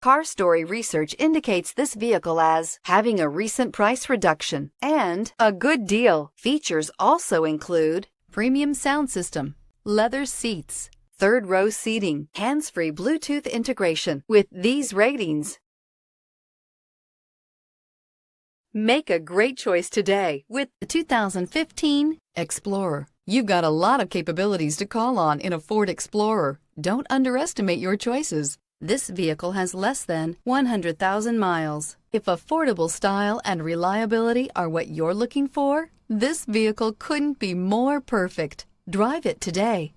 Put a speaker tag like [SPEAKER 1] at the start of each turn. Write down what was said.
[SPEAKER 1] Car Story research indicates this vehicle as having a recent price reduction and a good deal. Features also include premium sound system, leather seats, third row seating, hands-free Bluetooth integration. With these ratings, make a great choice today with the 2015 Explorer. You've got a lot of capabilities to call on in a Ford Explorer. Don't underestimate your choices. This vehicle has less than 100,000 miles. If affordable style and reliability are what you're looking for, this vehicle couldn't be more perfect. Drive it today.